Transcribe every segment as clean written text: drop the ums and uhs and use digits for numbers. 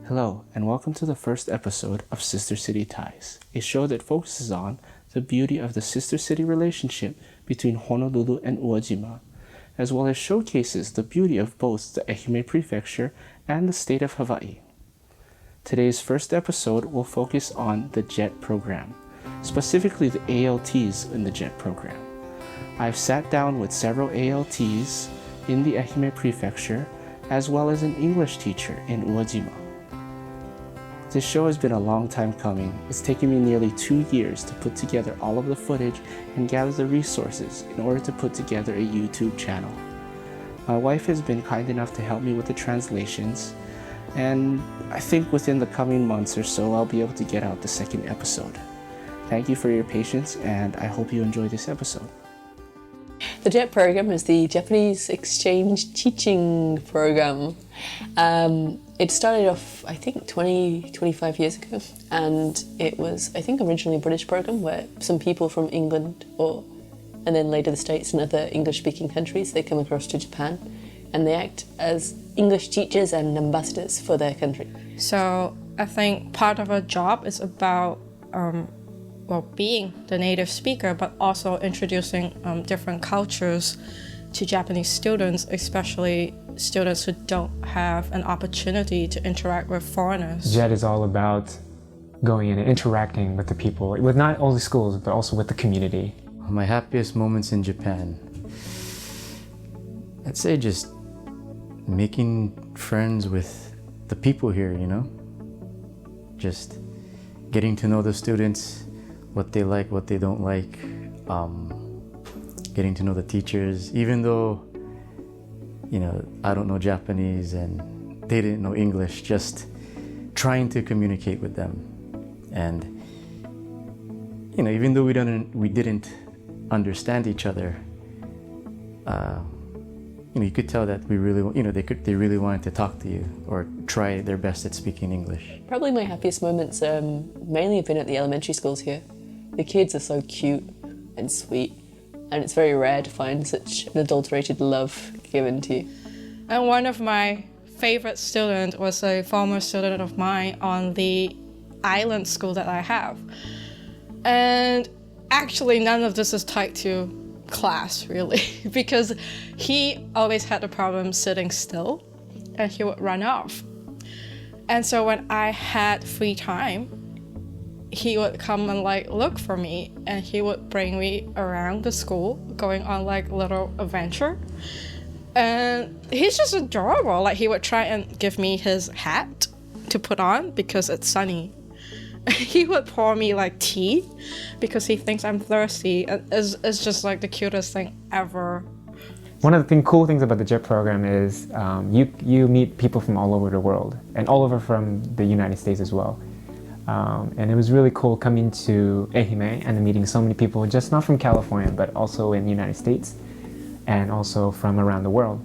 Hello, and welcome to the first episode of Sister City Ties, a show that focuses on the beauty of the sister city relationship between Honolulu and Uwajima, as well as showcases the beauty of both the Ehime Prefecture and the state of Hawaii. Today's first episode will focus on the JET program, specifically the ALTs in the JET program. I've sat down with several ALTs in the Ehime Prefecture, as well as an English teacher in Uwajima. This show has been a long time coming. It's taken me nearly 2 years to put together all of the footage and gather the resources in order to put together a YouTube channel. My wife has been kind enough to help me with the translations, and I think within the coming months or so I'll be able to get out the second episode. Thank you for your patience, and I hope you enjoy this episode. The JET program is the Japanese Exchange Teaching Program. It started off, I think, 25 years ago, and it was, I think, originally a British program where some people from England and then later the States and other English-speaking countries, they come across to Japan and they act as English teachers and ambassadors for their country. So I think part of our job is about being the native speaker, but also introducing different cultures to Japanese students, especially students who don't have an opportunity to interact with foreigners. JET is all about going in and interacting with the people, with not only schools, but also with the community. My happiest moments in Japan, I'd say just making friends with the people here, just getting to know the students, what they like, what they don't like, getting to know the teachers, even though, I don't know Japanese and they didn't know English, just trying to communicate with them. And, even though we didn't understand each other, you could tell that we really, they really wanted to talk to you or try their best at speaking English. Probably my happiest moments mainly have been at the elementary schools here. The kids are so cute and sweet, and it's very rare to find such an adulterated love given to you. And one of my favorite students was a former student of mine on the island school that I have. And actually none of this is tied to class, really, because he always had a problem sitting still and he would run off. And so when I had free time, he would come and look for me, and he would bring me around the school, going on little adventure. And he's just adorable. He would try and give me his hat to put on because it's sunny. He would pour me tea because he thinks I'm thirsty. It's just the cutest thing ever. One of the cool things about the JET program is you meet people from all over the world, and all over from the United States as well. And it was really cool coming to Ehime and meeting so many people, just not from California, but also in the United States and also from around the world.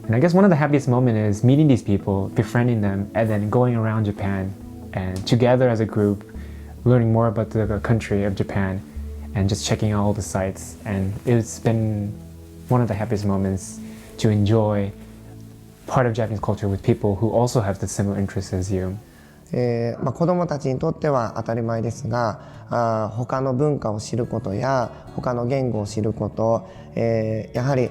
And I guess one of the happiest moments is meeting these people, befriending them, and then going around Japan and together as a group, learning more about the country of Japan and just checking out all the sites. And it's been one of the happiest moments to enjoy part of Japanese culture with people who also have the similar interests as you. 子どもたちにとっては当たり前ですが、他の文化を知ることや他の言語を知ること、やはり、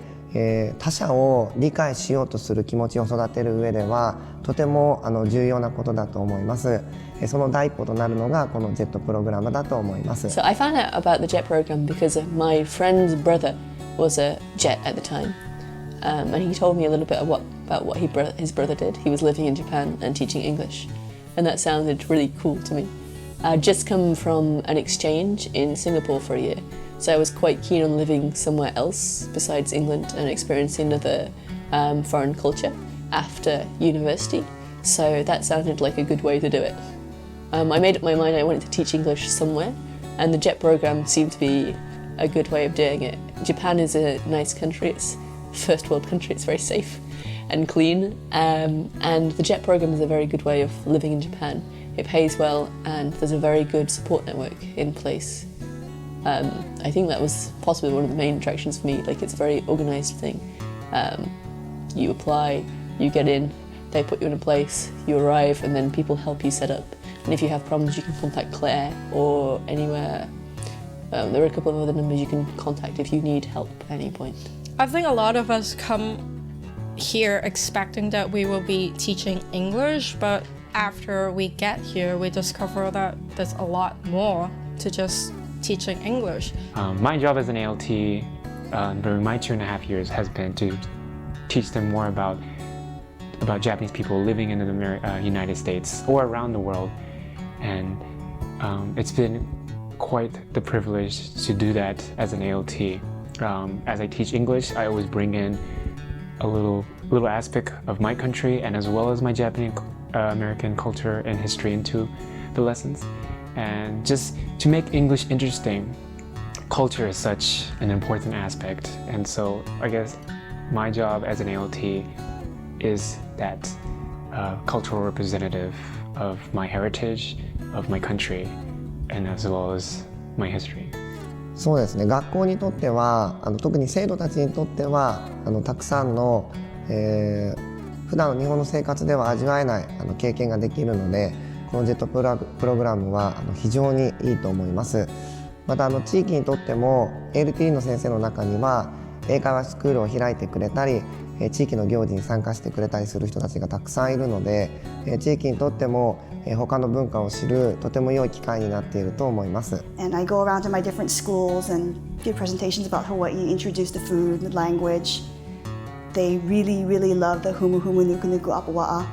他者を理解しようとする気持ちを育てる上ではとても重要なことだと思います。その第一歩となるのがこの JET プログラムだと思います。So I found out about the JET program because my friend's brother was a JET at the time, and he told me a little bit about what his brother did. He was living in Japan and teaching English. And that sounded really cool to me. I'd just come from an exchange in Singapore for a year, so I was quite keen on living somewhere else besides England and experiencing another foreign culture after university, so that sounded like a good way to do it. I made up my mind I wanted to teach English somewhere, and the JET program seemed to be a good way of doing it. Japan is a nice country, it's a first world country, it's very safe and clean, and the JET program is a very good way of living in Japan. It pays well and there's a very good support network in place. I think that was possibly one of the main attractions for me. It's a very organised thing. You apply, you get in, they put you in a place, you arrive, and then people help you set up. And if you have problems, you can contact Claire or anywhere. There are a couple of other numbers you can contact if you need help at any point. I think a lot of us come here expecting that we will be teaching English, but after we get here, we discover that there's a lot more to just teaching English. My job as an ALT during my 2.5 years has been to teach them more about Japanese people living in the United States or around the world, and it's been quite the privilege to do that as an ALT. As I teach English, I always bring in a little aspect of my country and as well as my Japanese American culture and history into the lessons. And just to make English interesting, culture is such an important aspect. And so I guess my job as an ALT is that cultural representative of my heritage, of my country, and as well as my history. そうですね、学校にとっては特に生徒たちにとってはたくさんの、普段の日本の生活では味わえない経験ができるので、このジェットプログラムは非常にいいと思います。また地域にとっても ALT の先生の中には英会話スクールを開いてくれたり、地域の行事に参加してくれたりする人たちがたくさんいるので、地域にとっても他の文化を知るとても良い機会になっていると思います。And I go around to my different schools and give presentations about Hawaii, introduce the food, the language. They really, really love the humu humu nuku nuku apawa'a.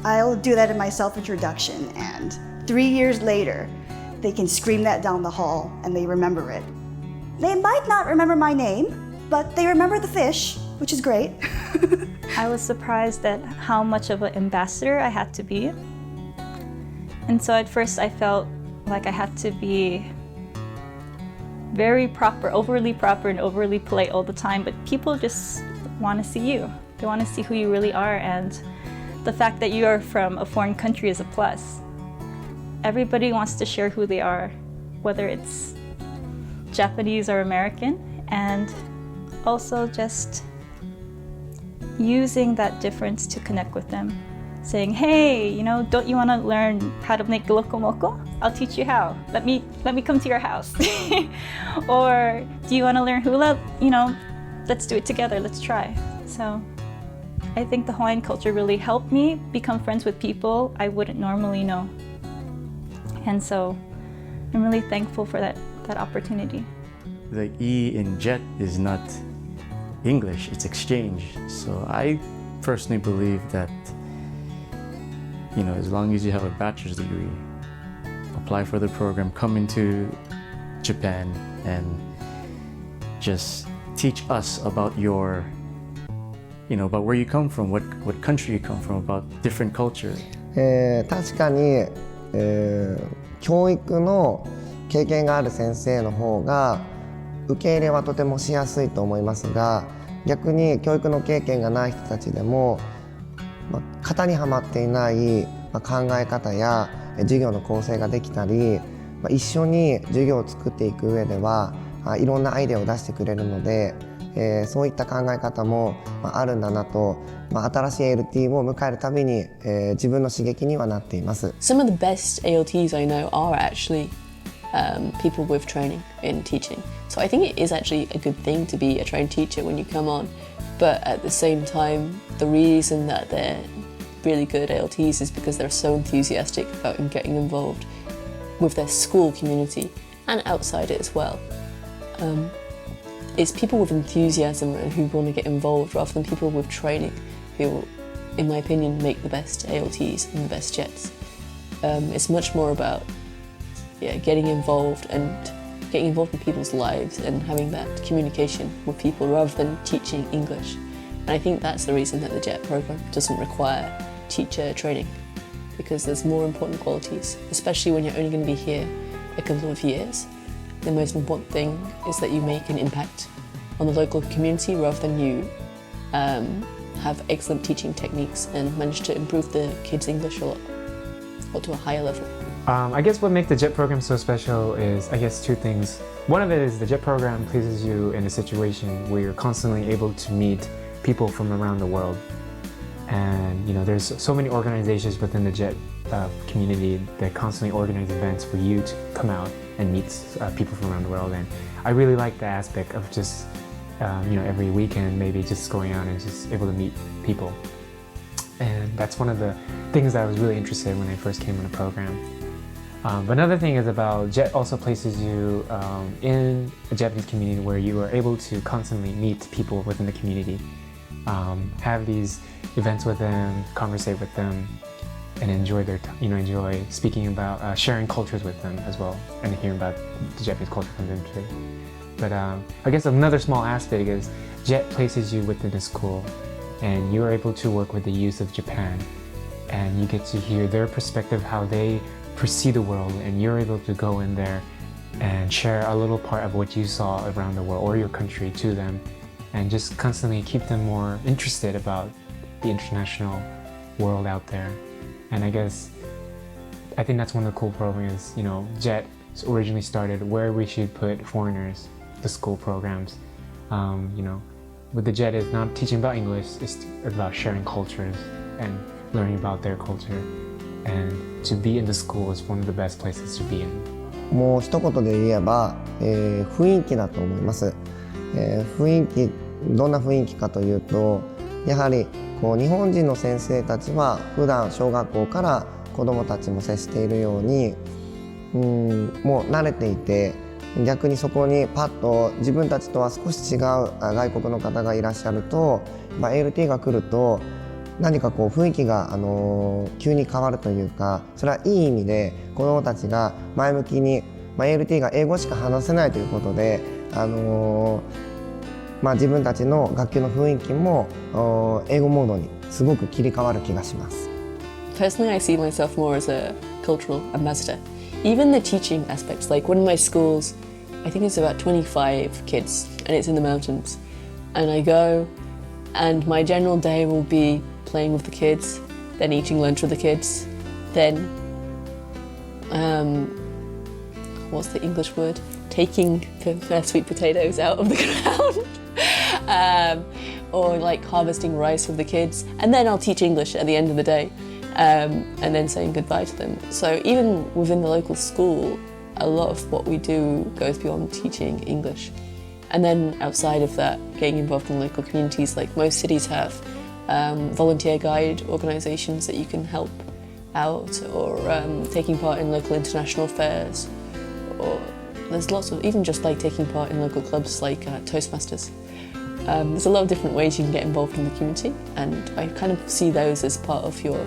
I'll do that in my self-introduction, and 3 years later, they can scream that down the hall and they remember it. They might not remember my name, but they remember the fish, which is great. I was surprised at how much of an ambassador I had to be. And so at first I felt like I had to be very proper, overly proper and overly polite all the time, but people just want to see you. They want to see who you really are, and the fact that you are from a foreign country is a plus. Everybody wants to share who they are, whether it's Japanese or American, and also just using that difference to connect with them. Saying, hey, don't you want to learn how to make lokomoko? I'll teach you how. Let me come to your house. Or do you want to learn hula? Let's do it together. Let's try. So I think the Hawaiian culture really helped me become friends with people I wouldn't normally know. And so I'm really thankful for that opportunity. The E in JET is not English, it's exchange. So I personally believe that, as long as you have a bachelor's degree, apply for the program, come into Japan and just teach us about your, about where you come from, what country you come from, about different culture. 確かに、教育の経験がある先生の方が受け入れはとてもしやすいと思いますが、逆に教育の経験がない人たちでも、型にはまっていない、考え方や授業の構成ができたり、一緒に授業を作っていく上ではいろんなアイデアを出してくれるので、そういった考え方もあるんだなと、新しい ALT を迎えるたびに、自分の刺激にはなっています。Some of the best ALTs I know are actually people with training in teaching. So I think it is actually a good thing to be a trained teacher when you come on. But at the same time, the reason that they're really good ALTs is because they're so enthusiastic about getting involved with their school community and outside it as well. It's people with enthusiasm and who want to get involved rather than people with training who, in my opinion, make the best ALTs and the best JETs. It's much more about getting involved in people's lives and having that communication with people rather than teaching English. And I think that's the reason that the JET program doesn't require teacher training, because there's more important qualities, especially when you're only going to be here a couple of years. The most important thing is that you make an impact on the local community rather than you have excellent teaching techniques and manage to improve the kids' English a lot, or to a higher level. I guess what makes the JET program so special is, two things. One of it is the JET program places you in a situation where you're constantly able to meet people from around the world. And there's so many organizations within the JET community that constantly organize events for you to come out and meet people from around the world. And I really like the aspect of just every weekend maybe just going out and just able to meet people. And that's one of the things that I was really interested in when I first came on the program. But another thing is about JET also places you in a Japanese community where you are able to constantly meet people within the community, have these events with them, conversate with them, and enjoy enjoy speaking about sharing cultures with them as well, and hearing about the Japanese culture from them too. But I guess another small aspect is JET places you within the school, and you are able to work with the youth of Japan, and you get to hear their perspective, how they perceive the world, and you're able to go in there and share a little part of what you saw around the world or your country to them, and just constantly keep them more interested about the international world out there. And I think that's one of the cool programs. JET originally started where we should put foreigners, the school programs. With the JET, it's not teaching about English, it's about sharing cultures and learning about their culture. And to be in the school is one of the best places to be in. もう一言で言えば、雰囲気だと思います。雰囲気、どんな雰囲気かというと、やはり日本人の先生たちは普段小学校から子どもたちも接しているように、もう慣れていて、逆にそこにパッと自分たちとは少し違う外国の方がいらっしゃると、ALT が来ると何か雰囲気が、急に変わるというか、それはいい意味で子どもたちが前向きに、ALT が英語しか話せないということで、自分たちの学級の雰囲気も英語モードにすごく切り替わる気がします。Personally, I see myself more as a cultural ambassador. Even the teaching aspects, like one of my schools, I think it's about 25 kids, and it's in the mountains. And I go, and my general day will be playing with the kids, then eating lunch with the kids, then, what's the English word? Taking the sweet potatoes out of the ground. Or like harvesting rice with the kids, and then I'll teach English at the end of the day. And then saying goodbye to them. So even within the local school, a lot of what we do goes beyond teaching English. And then outside of that, getting involved in local communities, like most cities have volunteer guide organisations that you can help out, or taking part in local international fairs, or there's lots of, even just like taking part in local clubs like Toastmasters. There's a lot of different ways you can get involved in the community, and I kind of see those as part of your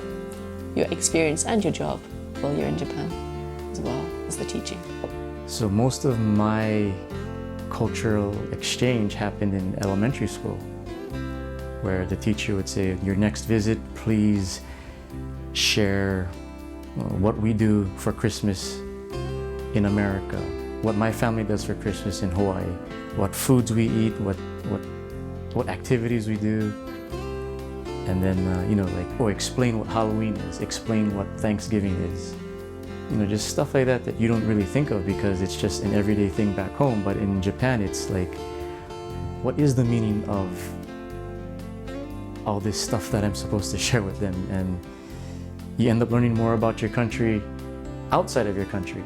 experience and your job while you're in Japan, as well as the teaching. So most of my cultural exchange happened in elementary school, where the teacher would say, your next visit, please share what we do for Christmas in America, what my family does for Christmas in Hawaii, what foods we eat, what activities we do. And then, explain what Halloween is, explain what Thanksgiving is. Just stuff like that you don't really think of because it's just an everyday thing back home. But in Japan, it's like, what is the meaning of all this stuff that I'm supposed to share with them? And you end up learning more about your country outside of your country.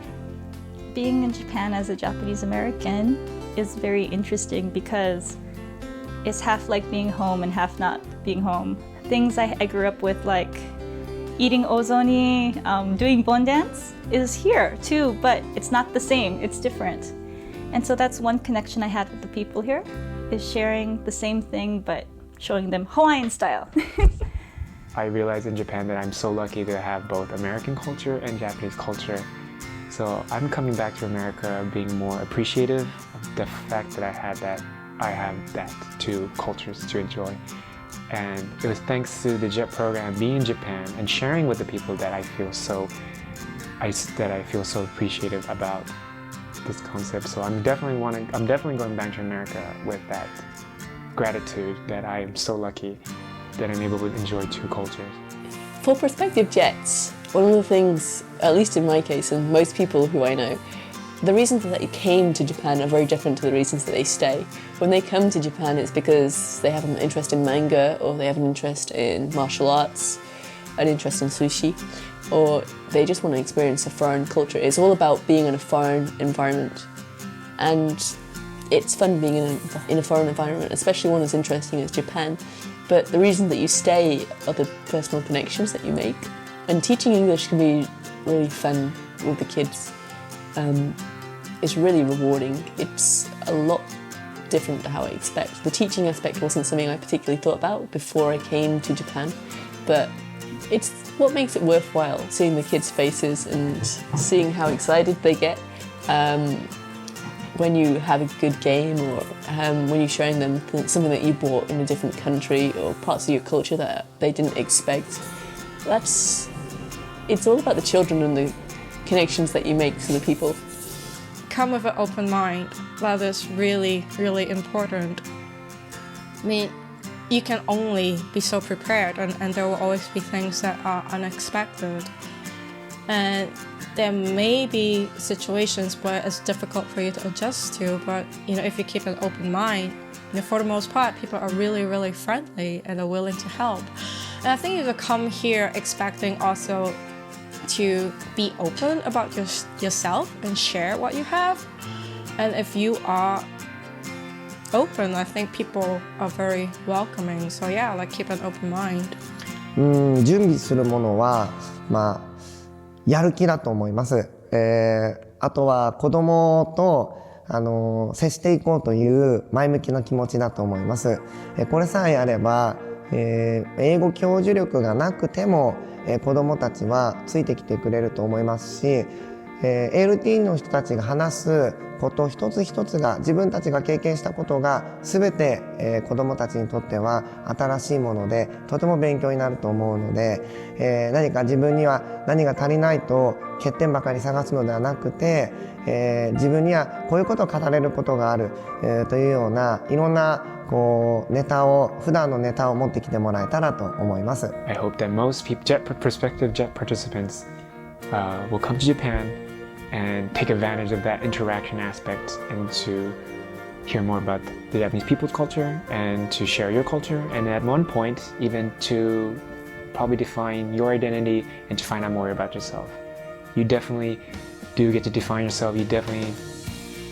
Being in Japan as a Japanese American is very interesting because it's half like being home and half not being home. Things I grew up with, like eating ozoni, doing bon dance, is here too, but it's not the same, it's different. And so that's one connection I had with the people here, is sharing the same thing but showing them Hawaiian style. I realized in Japan that I'm so lucky to have both American culture and Japanese culture. So I'm coming back to America being more appreciative of the fact that I have that two cultures to enjoy. And it was thanks to the JET program, being in Japan and sharing with the people that I feel so appreciative about this concept. So I'm definitely going back to America with that gratitude that I am so lucky that I'm able to enjoy two cultures. For prospective JETs, one of the things, at least in my case and most people who I know, the reasons that they came to Japan are very different to the reasons that they stay. When they come to Japan, it's because they have an interest in manga, or they have an interest in martial arts, an interest in sushi, or they just want to experience a foreign culture. It's all about being in a foreign environment. And it's fun being in a foreign environment, especially one as interesting as Japan. But the reason that you stay are the personal connections that you make. And teaching English can be really fun with the kids. It's really rewarding. It's a lot different to how I expect. The teaching aspect wasn't something I particularly thought about before I came to Japan, but it's what makes it worthwhile, seeing the kids' faces and seeing how excited they get when you have a good game, or when you're showing them something that you bought in a different country or parts of your culture that they didn't expect. It's all about the children and the connections that you make to the people. Come with an open mind. That is really, really important. I mean, you can only be so prepared, and there will always be things that are unexpected. And there may be situations where it's difficult for you to adjust to, but if you keep an open mind, for the most part, people are really, really friendly and are willing to help. And I think you could come here expecting also to be open about yourself and share what you have. And if you are open, I think people are very welcoming. So yeah, keep an open mind. 準備するものは、やる気だと思います。あとは子供と接していこうという前向きな気持ちだと思います。これさえあれば、英語教授力がなくても子どもたちはついてきてくれると思いますし、ALT の人たちが話すこと一つ一つが、自分たちが経験したことが全て、子どもたちにとっては新しいもので、とても勉強になると思うので、何か自分には何が足りないと欠点ばかり探すのではなくて、自分にはこういうことを語れることがある、というようないろんなネタを、普段のネタを持ってきてもらえたらと思います。I hope that most prospective JET participants will come to Japan and take advantage of that interaction aspect, and to hear more about the Japanese people's culture and to share your culture, and at one point even to probably define your identity and to find out more about yourself. You definitely do get to define yourself. You definitely,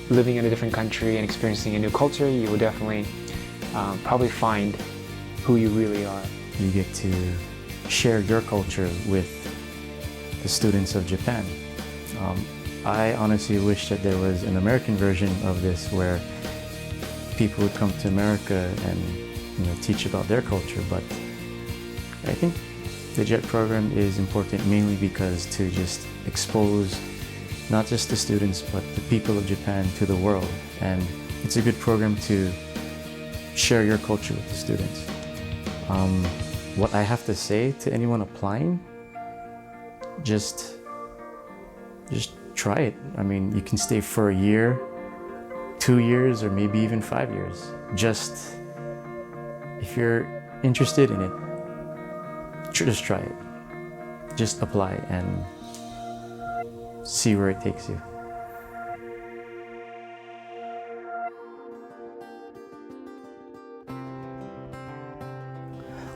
living in a different country and experiencing a new culture, you will definitely probably find who you really are. You get to share your culture with the students of Japan. I honestly wish that there was an American version of this where people would come to America and teach about their culture, but I think the JET program is important mainly because to just expose not just the students but the people of Japan to the world, and it's a good program to share your culture with the students. What I have to say to anyone applying, just try it. I mean, you can stay for a year, 2 years, or maybe even 5 years. Just, if you're interested in it, just try it. Just apply and see where it takes you.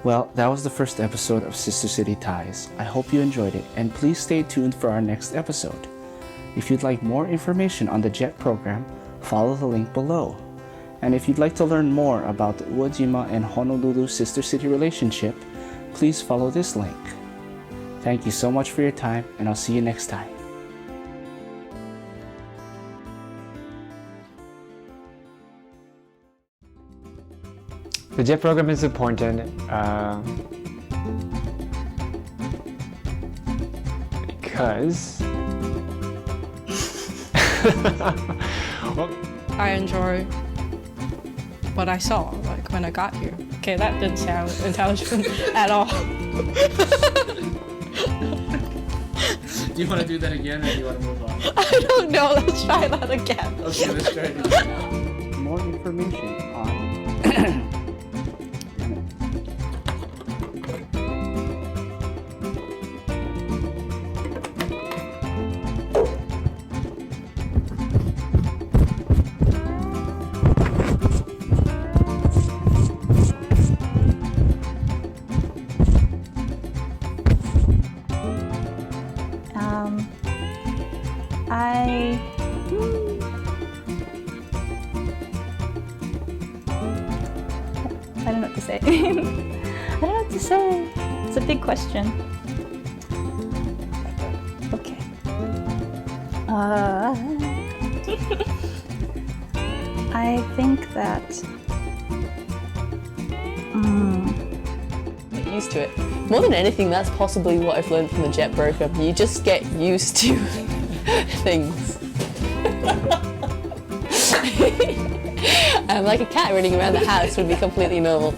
Well, that was the first episode of Sister City Ties. I hope you enjoyed it, and please stay tuned for our next episode. If you'd like more information on the JET program, follow the link below. And if you'd like to learn more about the Uwajima and Honolulu Sister City relationship, please follow this link. Thank you so much for your time, and I'll see you next time. The JET program is important because well, I enjoy what I saw, when I got here. Okay, that didn't sound intelligent at all. Do you want to do that again, or do you want to move on? I don't know, let's try that again. Okay, let's try it again. More information on I don't know what to say. I don't know what to say. It's a big question. Okay. I think that Get used to it. More than anything, that's possibly what I've learned from the JET program. You just get used to things. Like a cat running around the house would be completely normal.